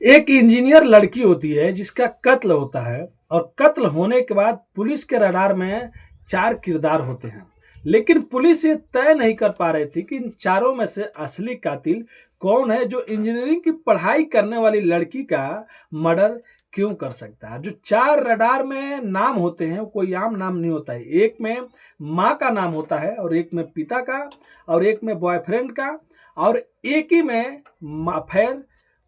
एक इंजीनियर लड़की होती है जिसका कत्ल होता है और कत्ल होने के बाद पुलिस के रडार में 4 किरदार होते हैं। लेकिन पुलिस ये तय नहीं कर पा रही थी कि इन चारों में से असली कातिल कौन है जो इंजीनियरिंग की पढ़ाई करने वाली लड़की का मर्डर क्यों कर सकता है। जो 4 रडार में नाम होते हैं वो कोई आम नाम नहीं होता है। एक में माँ का नाम होता है और एक में पिता का और एक में बॉयफ्रेंड का और एक ही में अफेयर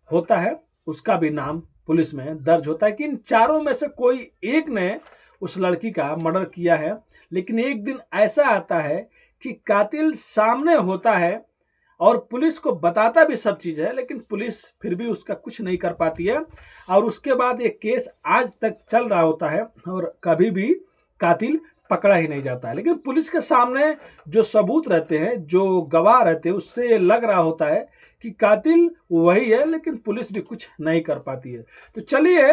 होता है, उसका भी नाम पुलिस में दर्ज होता है कि इन चारों में से कोई एक ने उस लड़की का मर्डर किया है। लेकिन एक दिन ऐसा आता है कि कातिल सामने होता है और पुलिस को बताता भी सब चीज़ है, लेकिन पुलिस फिर भी उसका कुछ नहीं कर पाती है और उसके बाद ये केस आज तक चल रहा होता है और कभी भी कातिल पकड़ा ही नहीं जाता है। लेकिन पुलिस के सामने जो सबूत रहते हैं, जो गवाह रहते हैं, उससे ये लग रहा होता है कि कातिल वही है, लेकिन पुलिस भी कुछ नहीं कर पाती है। तो चलिए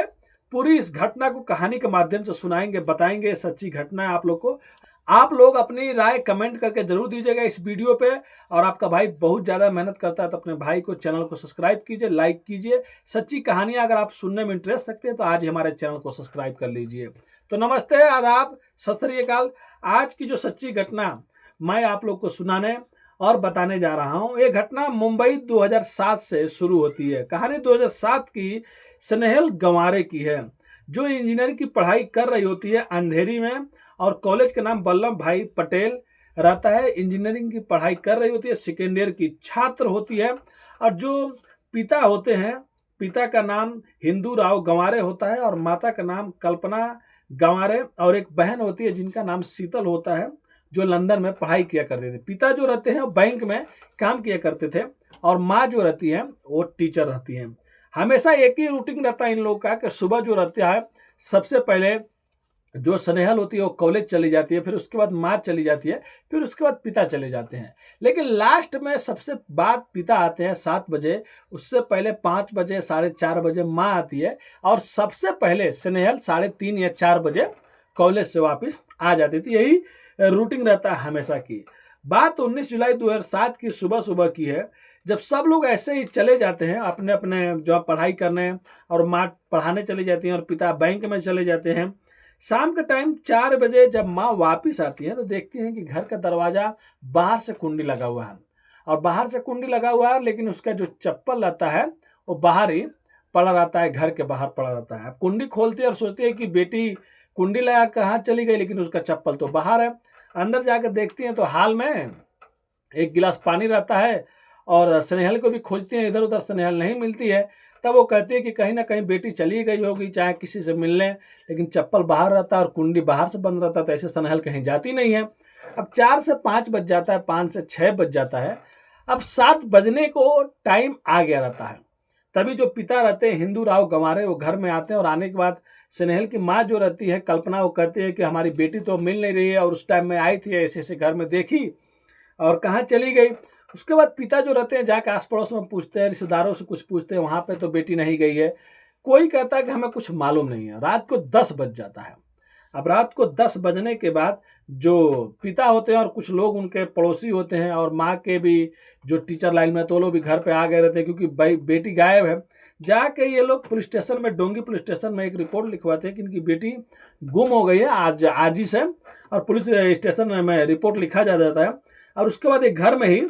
पूरी इस घटना को कहानी के माध्यम से सुनाएंगे, बताएंगे सच्ची घटना है आप लोग को। आप लोग अपनी राय कमेंट करके जरूर दीजिएगा इस वीडियो पे। और आपका भाई बहुत ज़्यादा मेहनत करता है तो अपने भाई को चैनल को सब्सक्राइब कीजिए, लाइक कीजिए। सच्ची कहानियाँ अगर आप सुनने में इंटरेस्ट रखते हैं तो आज ही हमारे चैनल को सब्सक्राइब कर लीजिए। तो नमस्ते, आदाब, सत श्री अकाल। आज की जो सच्ची घटना मैं आप लोग को सुनाने और बताने जा रहा हूं, ये घटना मुंबई 2007 से शुरू होती है। कहानी 2007 की स्नेहल गंवारे की है, जो इंजीनियरिंग की पढ़ाई कर रही होती है अंधेरी में और कॉलेज का नाम वल्लभ भाई पटेल रहता है। इंजीनियरिंग की पढ़ाई कर रही होती है, सेकेंड ईयर की छात्र होती है। और जो पिता होते हैं, पिता का नाम हिंदू राव गंवारे होता है और माता का नाम कल्पना गंवारे और एक बहन होती है जिनका नाम शीतल होता है, जो लंदन में पढ़ाई किया करते थे। पिता जो रहते हैं बैंक में काम किया करते थे और माँ जो रहती है वो टीचर रहती हैं। हमेशा एक ही रूटीन रहता है इन लोगों का कि सुबह जो रहता है सबसे पहले जो स्नेहल होती है वो कॉलेज चली जाती है, फिर उसके बाद माँ चली जाती है, फिर उसके बाद पिता चले जाते हैं। लेकिन लास्ट में सबसे बाद पिता आते हैं 7 बजे, उससे पहले 5 बजे 4:30 बजे माँ आती है और सबसे पहले स्नेहल 3:30 या 4 बजे कॉलेज से वापस आ जाती थी। यही रूटीन रहता है हमेशा की। बात 19 जुलाई 2007 की सुबह सुबह की है, जब सब लोग ऐसे ही चले जाते हैं अपने अपने जो पढ़ाई करने, और माँ पढ़ाने चली जाती हैं और पिता बैंक में चले जाते हैं। शाम के टाइम 4 बजे जब माँ वापस आती है तो देखती हैं कि घर का दरवाजा बाहर से कुंडी लगा हुआ है और बाहर से कुंडी लगा हुआ है, लेकिन उसका जो चप्पल रहता है वो बाहर ही पड़ा रहता है, घर के बाहर पड़ा रहता है। कुंडी खोलती है और सोचती है कि बेटी कुंडी लगा कहाँ चली गई, लेकिन उसका चप्पल तो बाहर है। अंदर जाकर देखती हैं तो हाल में एक गिलास पानी रहता है और स्नेहल को भी खोजती हैं, इधर उधर स्नेहल नहीं मिलती है। तब वो कहती है कि कहीं ना कहीं बेटी चली गई होगी, चाहे किसी से मिलने, लेकिन चप्पल बाहर रहता है और कुंडी बाहर से बंद रहता है, तो ऐसे स्नेहल कहीं जाती नहीं है। अब 4 से 5 बज जाता है, 5 से 6 बज जाता है। अब 7 बजने को टाइम आ गया रहता है। तभी जो पिता रहते हैं हिंदू राव गंवारे, वो घर में आते हैं और आने के बाद स्नेहल की माँ जो रहती है कल्पना, वो कहती है कि हमारी बेटी तो मिल नहीं रही है और उस टाइम में आई थी, ऐसे ऐसे घर में देखी और कहाँ चली गई। उसके बाद पिता जो रहते हैं जाके आस पड़ोस में पूछते हैं, रिश्तेदारों से कुछ पूछते हैं, वहाँ पे तो बेटी नहीं गई है। कोई कहता है कि हमें कुछ मालूम नहीं है। रात को 10 बज जाता है। अब रात को 10 बजने के बाद जो पिता होते हैं और कुछ लोग उनके पड़ोसी होते हैं और माँ के भी जो टीचर लाइन में, तो लोग भी घर पे आ गए रहते हैं क्योंकि बेटी गायब है। जाके ये लोग पुलिस स्टेशन में, डोंगी पुलिस स्टेशन में एक रिपोर्ट लिखवाते हैं कि इनकी बेटी गुम हो गई है आज ही से, और पुलिस स्टेशन में रिपोर्ट लिखा जाता है। और उसके बाद एक घर में ही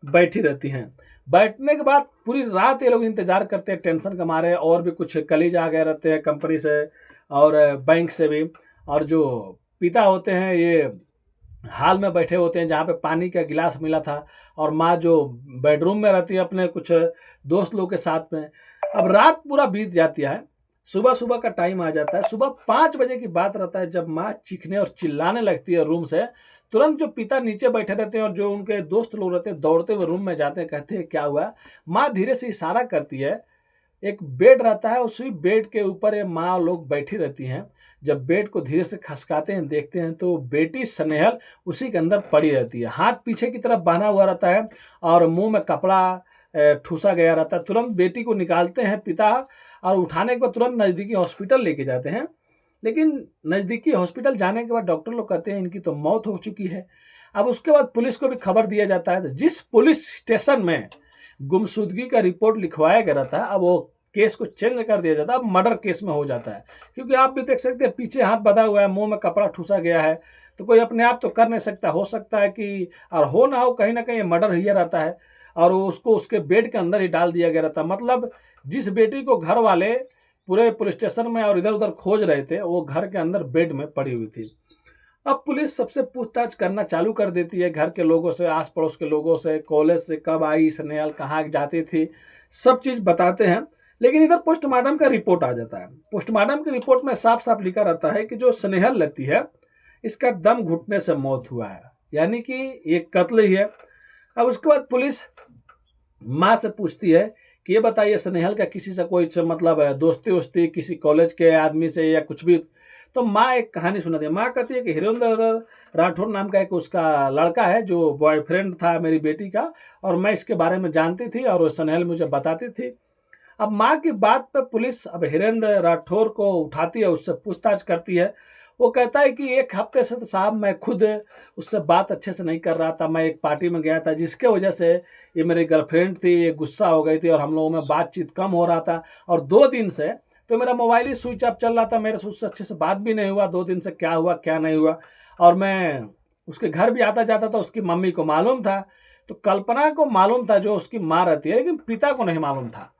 बैठी रहती हैं। बैठने के बाद पूरी रात ये लोग इंतजार करते हैं टेंशन के मारे, और भी कुछ कलीग आ गए रहते हैं कंपनी से और बैंक से भी। और जो पिता होते हैं ये हाल में बैठे होते हैं जहाँ पे पानी का गिलास मिला था, और माँ जो बेडरूम में रहती है अपने कुछ दोस्त लोग के साथ में। अब रात पूरा बीत जाती है, सुबह सुबह का टाइम आ जाता है। सुबह 5 बजे की बात रहता है जब माँ चीखने और चिल्लाने लगती है रूम से। तुरंत जो पिता नीचे बैठे रहते हैं और जो उनके दोस्त लोग रहते हैं दौड़ते हुए रूम में जाते हैं, कहते हैं क्या हुआ। माँ धीरे से इशारा करती है, एक बेड रहता है, उसी बेड के ऊपर ये माँ लोग बैठी रहती हैं। जब बेड को धीरे से खसकाते हैं, देखते हैं तो बेटी स्नेहल उसी के अंदर पड़ी रहती है। हाथ पीछे की तरफ बांधा हुआ रहता है और मुंह में कपड़ा ठूसा गया रहता है। तुरंत बेटी को निकालते हैं पिता और उठाने के बाद तुरंत नज़दीकी हॉस्पिटल लेके जाते हैं। लेकिन नज़दीकी हॉस्पिटल जाने के बाद डॉक्टर लोग कहते हैं इनकी तो मौत हो चुकी है। अब उसके बाद पुलिस को भी खबर दिया जाता है। जिस पुलिस स्टेशन में गुमशुदगी का रिपोर्ट लिखवाया गया रहता है, अब वो केस को चेंज कर दिया जाता है, अब मर्डर केस में हो जाता है। क्योंकि आप भी देख सकते हैं पीछे हाथ बंधा हुआ है, मुंह में कपड़ा ठूसा गया है, तो कोई अपने आप तो कर नहीं सकता। हो सकता है कि और हो ना हो कहीं ना कहीं मर्डर ही रहता है और उसको उसके बेड के अंदर ही डाल दिया गया रहता। मतलब जिस बेटी को घर वाले पूरे पुलिस स्टेशन में और इधर उधर खोज रहे थे, वो घर के अंदर बेड में पड़ी हुई थी। अब पुलिस सबसे पूछताछ करना चालू कर देती है, घर के लोगों से, आस पड़ोस के लोगों से, कॉलेज से कब आई स्नेहल, कहाँ जाती थी, सब चीज़ बताते हैं। लेकिन इधर पोस्टमार्टम का रिपोर्ट आ जाता है। पोस्टमार्टम की रिपोर्ट में साफ साफ लिखा रहता है कि जो स्नेहल लगती है इसका दम घुटने से मौत हुआ है, यानी कि ये कत्ल ही है। अब उसके बाद पुलिस माँ से पूछती है कि ये बताइए स्नेहल का किसी से कोई मतलब दोस्ती वोस्ती किसी कॉलेज के आदमी से या कुछ भी। तो माँ एक कहानी सुनाती है। माँ कहती है कि हिरेंद्र राठौर नाम का एक उसका लड़का है जो बॉयफ्रेंड था मेरी बेटी का, और मैं इसके बारे में जानती थी और वो स्नेहल मुझे बताती थी। अब माँ की बात पर पुलिस अब हिरेंद्र राठौर को उठाती है, उससे पूछताछ करती है। वो कहता है कि एक हफ्ते से तो साहब मैं खुद उससे बात अच्छे से नहीं कर रहा था। मैं एक पार्टी में गया था जिसके वजह से ये मेरी गर्लफ्रेंड थी, ये गुस्सा हो गई थी और हम लोगों में बातचीत कम हो रहा था। और 2 दिन से तो मेरा मोबाइल ही स्विच ऑफ चल रहा था, मेरे से उससे अच्छे से बात भी नहीं हुआ। 2 दिन से क्या हुआ क्या नहीं हुआ। और मैं उसके घर भी आता जाता था, उसकी मम्मी को मालूम था, तो कल्पना को मालूम था जो उसकी माँ रहती है, लेकिन पिता को नहीं मालूम था।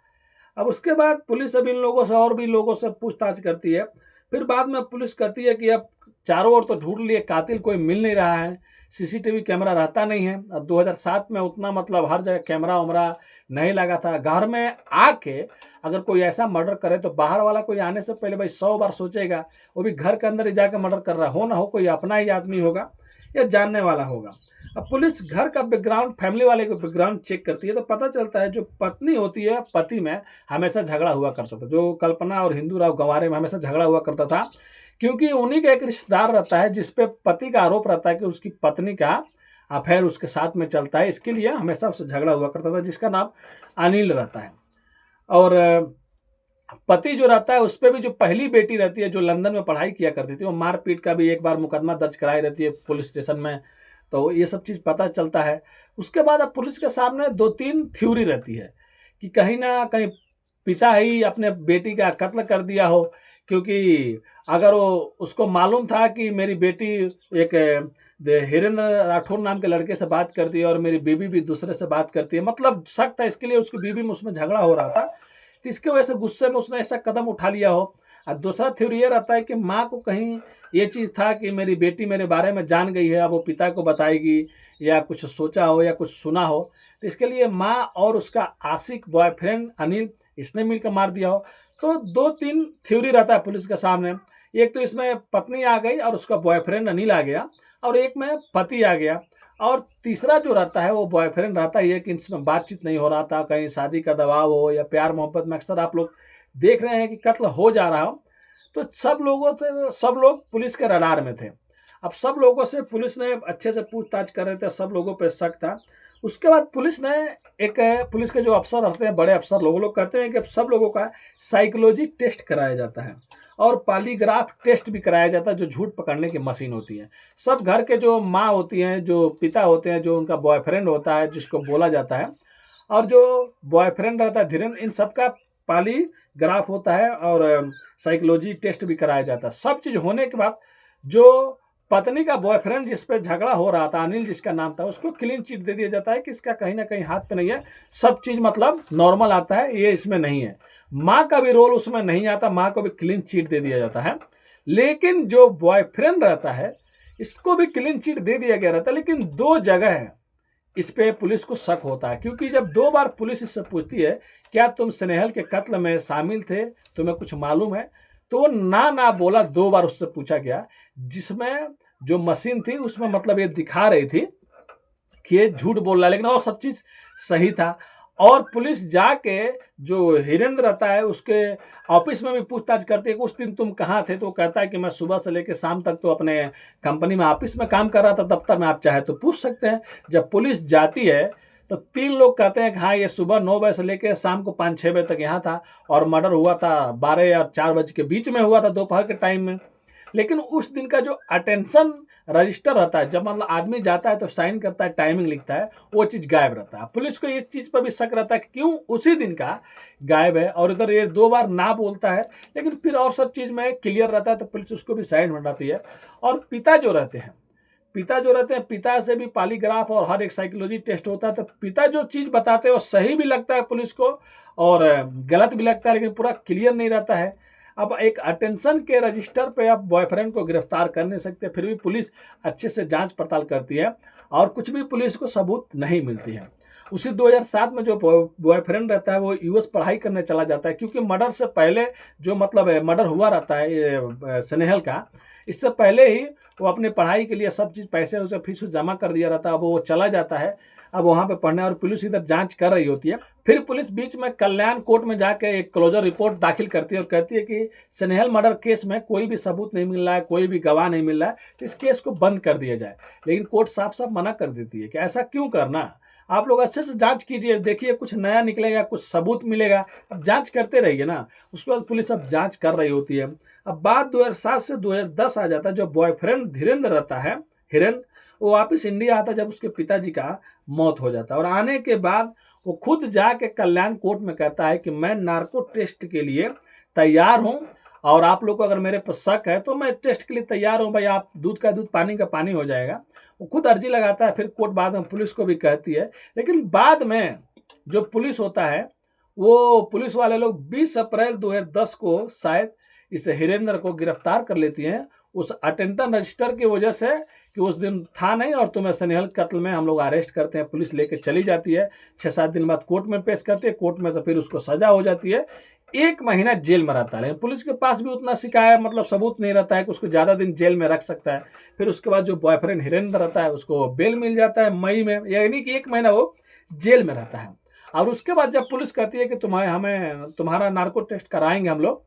अब उसके बाद पुलिस अब इन लोगों से और भी लोगों से पूछताछ करती है। फिर बाद में पुलिस कहती है कि अब चारों ओर तो ढूंढ लिए, कातिल कोई मिल नहीं रहा है, सीसीटीवी कैमरा रहता नहीं है। अब 2007 में उतना मतलब हर जगह कैमरा वैमरा नहीं लगा था। घर में आके अगर कोई ऐसा मर्डर करे तो बाहर वाला कोई आने से पहले भाई 100 बार सोचेगा, वो भी घर के अंदर ही जाकर मर्डर कर रहा हो ना हो कोई अपना ही आदमी होगा या जानने वाला होगा। अब पुलिस घर का बैकग्राउंड, फैमिली वाले का बैकग्राउंड चेक करती है तो पता चलता है जो पत्नी होती है, पति में हमेशा झगड़ा हुआ करता था। जो कल्पना और हिंदू राव गंवारे में हमेशा झगड़ा हुआ करता था, क्योंकि उन्हीं का एक रिश्तेदार रहता है जिसपे पति का आरोप रहता है कि उसकी पत्नी का अफेयर उसके साथ में चलता है। इसके लिए हमेशा उससे झगड़ा हुआ करता था, जिसका नाम अनिल रहता है। और पति जो रहता है उस पर भी जो पहली बेटी रहती है जो लंदन में पढ़ाई किया करती थी, वो मारपीट का भी एक बार मुकदमा दर्ज कराई रहती है पुलिस स्टेशन में। तो ये सब चीज़ पता चलता है। उसके बाद अब पुलिस के सामने 2-3 थ्योरी रहती है कि कहीं ना कहीं पिता ही अपने बेटी का कत्ल कर दिया हो, क्योंकि अगर वो उसको मालूम था कि मेरी बेटी एक हिरेंद्र राठौर नाम के लड़के से बात करती है और मेरी बीवी भी दूसरे से बात करती है, मतलब शक था इसके लिए उसकी बीवी में उसमें झगड़ा हो रहा था, तो इसके वजह से गुस्से में उसने ऐसा कदम उठा लिया हो। और दूसरा थ्योरी ये रहता है कि माँ को कहीं ये चीज़ था कि मेरी बेटी मेरे बारे में जान गई है, अब वो पिता को बताएगी, या कुछ सोचा हो या कुछ सुना हो, तो इसके लिए माँ और उसका आशिक बॉयफ्रेंड अनिल इसने मिलकर मार दिया हो। तो 2-3 थ्योरी रहता है पुलिस के सामने। एक तो इसमें पत्नी आ गई और उसका बॉयफ्रेंड अनिल आ गया, और एक में पति आ गया, और तीसरा जो रहता है वो बॉयफ्रेंड रहता है। कि इसमें बातचीत नहीं हो रहा था, कहीं शादी का दबाव हो या प्यार मोहब्बत में अक्सर आप लोग देख रहे हैं कि कत्ल हो जा रहा हो। तो सब लोग पुलिस के रडार में थे। अब सब लोगों से पुलिस ने अच्छे से पूछताछ कर रहे थे, सब लोगों पे शक था। उसके बाद पुलिस ने पुलिस के जो अफसर रहते हैं, बड़े अफसर लोग कहते हैं कि सब लोगों का साइकोलॉजी टेस्ट कराया जाता है और पॉलीग्राफ टेस्ट भी कराया जाता है, जो झूठ पकड़ने की मशीन होती है। सब घर के जो माँ होती हैं, जो पिता होते हैं, जो उनका बॉयफ्रेंड होता है जिसको बोला जाता है, और जो बॉयफ्रेंड रहता है धीरेन्द्र, इन सबका पॉलीग्राफ होता है और साइकोलॉजी टेस्ट भी कराया जाता है। सब चीज़ होने के बाद जो पत्नी का बॉयफ्रेंड जिस पे झगड़ा हो रहा था, अनिल जिसका नाम था, उसको क्लीन चिट दे दिया जाता है कि इसका कहीं ना कहीं हाथ पे नहीं है, सब चीज़ मतलब नॉर्मल आता है, ये इसमें नहीं है। माँ का भी रोल उसमें नहीं आता, माँ को भी क्लीन चिट दे दिया जाता है। लेकिन जो बॉयफ्रेंड रहता है इसको भी क्लीन चिट दे दिया गया रहता है, लेकिन 2 जगह है इस पे पुलिस को शक होता है। क्योंकि जब 2 बार पुलिस इससे पूछती है क्या तुम स्नेहल के कत्ल में शामिल थे, तुम्हें कुछ मालूम है, तो वो ना बोला। 2 बार उससे पूछा गया, जिसमें जो मशीन थी उसमें मतलब ये दिखा रही थी कि ये झूठ बोल रहा है, लेकिन और सब चीज़ सही था। और पुलिस जाके जो हिरेंद्र रहता है उसके ऑफिस में भी पूछताछ करती है कि उस दिन तुम कहाँ थे, तो वो कहता है कि मैं सुबह से लेकर शाम तक तो अपने कंपनी में ऑफिस में काम कर रहा था, दफ्तर में, आप चाहे तो पूछ सकते हैं। जब पुलिस जाती है तो 3 लोग कहते हैं कि हाँ ये सुबह 9 बजे से लेकर शाम को 5-6 बजे तक यहाँ था, और मर्डर हुआ था 12 या 4 बजे के बीच में हुआ था, दोपहर के टाइम में। लेकिन उस दिन का जो अटेंशन रजिस्टर रहता है, जब मतलब आदमी जाता है तो साइन करता है, टाइमिंग लिखता है, वो चीज़ गायब रहता है। पुलिस को इस चीज़ पर भी शक रहता है कि क्यों उसी दिन का गायब है, और इधर ये 2 बार ना बोलता है, लेकिन फिर और सब चीज़ में क्लियर रहता है तो पुलिस उसको भी साइड हटाती है। और पिता से भी पॉलीग्राफ और हर एक साइकोलॉजी टेस्ट होता है, तो पिता जो चीज़ बताते हैं वो सही भी लगता है पुलिस को और गलत भी लगता है, लेकिन पूरा क्लियर नहीं रहता है। अब एक अटेंशन के रजिस्टर पे आप बॉयफ्रेंड को गिरफ्तार कर नहीं सकते, फिर भी पुलिस अच्छे से जांच पड़ताल करती है और कुछ भी पुलिस को सबूत नहीं मिलती है। उसी 2007 में जो बॉयफ्रेंड रहता है वो यूएस पढ़ाई करने चला जाता है, क्योंकि मर्डर से पहले जो मतलब मर्डर हुआ रहता है ये स्नेहल का, इससे पहले ही वो अपनी पढ़ाई के लिए सब चीज़ पैसे उसे फीस जमा कर दिया रहता है। अब वो चला जाता है अब वहाँ पे पढ़ने, और पुलिस इधर जांच कर रही होती है। फिर पुलिस बीच में कल्याण कोर्ट में जाके एक क्लोजर रिपोर्ट दाखिल करती है और कहती है कि स्नेहल मर्डर केस में कोई भी सबूत नहीं मिल रहा है, कोई भी गवाह नहीं मिल रहा है, तो इस केस को बंद कर दिया जाए। लेकिन कोर्ट साफ साफ मना कर देती है कि ऐसा क्यों करना, आप लोग अच्छे से जांच कीजिए, देखिए कुछ नया निकलेगा, कुछ सबूत मिलेगा, अब जांच करते रहिए ना। उसके बाद पुलिस अब जांच कर रही होती है। अब बात 2007 से 2010 आ जाता है। जो बॉयफ्रेंड धीरेन्द्र रहता है, हिरेन, वो वापस इंडिया आता है जब उसके पिताजी का मौत हो जाता है, और आने के बाद वो खुद जाके कल्याण कोर्ट में कहता है कि मैं नार्को टेस्ट के लिए तैयार हूँ, और आप लोग को अगर मेरे पर शक है तो मैं टेस्ट के लिए तैयार हूँ भाई, आप दूध का दूध पानी का पानी हो जाएगा। वो खुद अर्जी लगाता है, फिर कोर्ट बाद में पुलिस को भी कहती है। लेकिन बाद में जो पुलिस होता है, वो पुलिस वाले लोग 20 अप्रैल 2010 को शायद इस हिरेंद्र को गिरफ्तार कर लेती हैं, उस अटेंशन रजिस्टर की वजह से कि उस दिन था नहीं और तुम्हें स्नेहल कत्ल में हम लोग अरेस्ट करते हैं। पुलिस लेके चली जाती है, 6-7 दिन बाद कोर्ट में पेश करती है, कोर्ट में से फिर उसको सजा हो जाती है, 1 महीना जेल में रहता है। लेकिन पुलिस के पास भी उतना शिकायत मतलब सबूत नहीं रहता है कि उसको ज़्यादा दिन जेल में रख सकता है। फिर उसके बाद जो बॉयफ्रेंड हिरेंद्र रहता है उसको बेल मिल जाता है मई में, यानी कि 1 महीना वो जेल में रहता है। और उसके बाद जब पुलिस कहती है कि तुम्हारा नार्को टेस्ट कराएंगे हम लोग,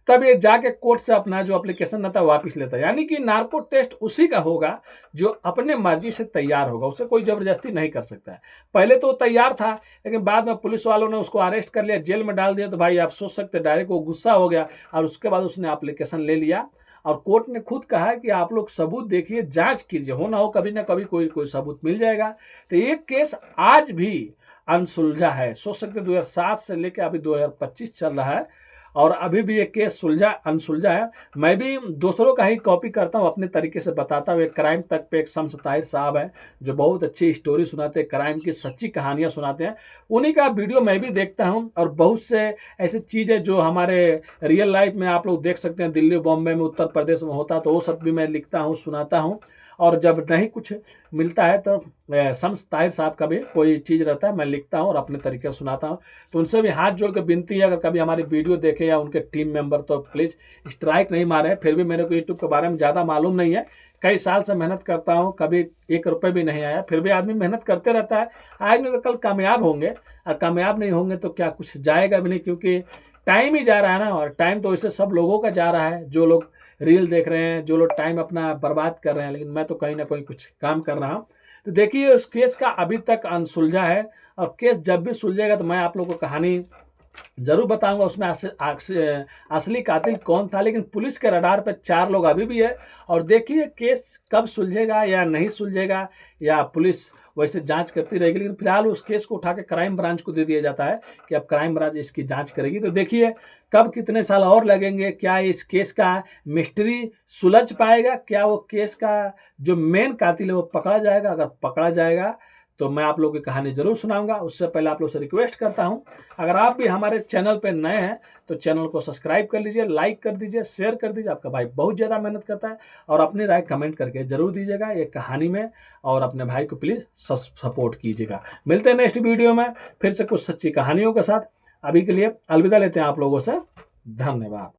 तब ये जाके कोर्ट से अपना जो एप्लीकेशन रहता है वापस लेता है। यानी कि नार्को टेस्ट उसी का होगा जो अपने मर्जी से तैयार होगा, उसे कोई जबरदस्ती नहीं कर सकता है। पहले तो वो तैयार था, लेकिन बाद में पुलिस वालों ने उसको अरेस्ट कर लिया, जेल में डाल दिया, तो भाई आप सोच सकते डायरेक्ट वो गुस्सा हो गया और उसके बाद उसने एप्लीकेशन ले लिया। और कोर्ट ने खुद कहा है कि आप लोग सबूत देखिए, जांच कीजिए, हो ना हो कभी ना कभी कोई सबूत मिल जाएगा। तो ये केस आज भी अनसुलझा है। सोच सकते 2007 से लेकर अभी 2025 चल रहा है और अभी भी ये केस अनसुलझा है। मैं भी दूसरों का ही कॉपी करता हूँ, अपने तरीके से बताता हूँ। एक क्राइम तक पे एक शम्स ताहिर साहब हैं जो बहुत अच्छी स्टोरी सुनाते हैं, क्राइम की सच्ची कहानियाँ सुनाते हैं, उन्हीं का वीडियो मैं भी देखता हूँ। और बहुत से ऐसी चीज़ें जो हमारे रियल लाइफ में आप लोग देख सकते हैं, दिल्ली बॉम्बे में उत्तर प्रदेश में होता है, तो वो सब भी मैं लिखता हूँ, सुनाता हूँ। और जब नहीं कुछ मिलता है तो शम्स ताहिर साहब का भी कोई चीज़ रहता है, मैं लिखता हूँ और अपने तरीके से सुनाता हूँ। तो उनसे भी हाथ जोड़ के विनती है, अगर कभी हमारी वीडियो देखे या उनके टीम मेंबर, तो प्लीज़ स्ट्राइक नहीं मारे। फिर भी मेरे को यूट्यूब के बारे में ज़्यादा मालूम नहीं है, कई साल से मेहनत करता हूँ, कभी 1 रुपये भी नहीं आया। फिर भी आदमी मेहनत करते रहता है, आज नहीं तो कल कामयाब होंगे, और कामयाब नहीं होंगे तो क्या कुछ जाएगा भी नहीं, क्योंकि टाइम ही जा रहा है ना। और टाइम तो वैसे सब लोगों का जा रहा है, जो लोग रील देख रहे हैं, जो लोग टाइम अपना बर्बाद कर रहे हैं, लेकिन मैं तो कहीं ना कहीं कुछ काम कर रहा हूँ। तो देखिए उस केस का अभी तक अनसुलझा है, और केस जब भी सुलझेगा तो मैं आप लोगों को कहानी जरूर बताऊंगा उसमें असली कातिल कौन था। लेकिन पुलिस के रडार पर 4 लोग अभी भी है, और देखिए केस कब सुलझेगा या नहीं सुलझेगा, या पुलिस वैसे जांच करती रहेगी। लेकिन फिलहाल उस केस को उठा के क्राइम ब्रांच को दे दिया जाता है कि अब क्राइम ब्रांच इसकी जांच करेगी। तो देखिए कब कितने साल और लगेंगे, क्या इस केस का मिस्ट्री सुलझ पाएगा, क्या वो केस का जो मेन कातिल है वो पकड़ा जाएगा। अगर पकड़ा जाएगा तो मैं आप लोगों की कहानी जरूर सुनाऊंगा। उससे पहले आप लोग से रिक्वेस्ट करता हूं, अगर आप भी हमारे चैनल पर नए हैं तो चैनल को सब्सक्राइब कर लीजिए, लाइक कर दीजिए, शेयर कर दीजिए। आपका भाई बहुत ज़्यादा मेहनत करता है, और अपनी राय कमेंट करके जरूर दीजिएगा ये कहानी में, और अपने भाई को प्लीज़ सपोर्ट कीजिएगा। मिलते हैं नेक्स्ट वीडियो में फिर से कुछ सच्ची कहानियों के साथ। अभी के लिए अलविदा लेते हैं आप लोगों से, धन्यवाद।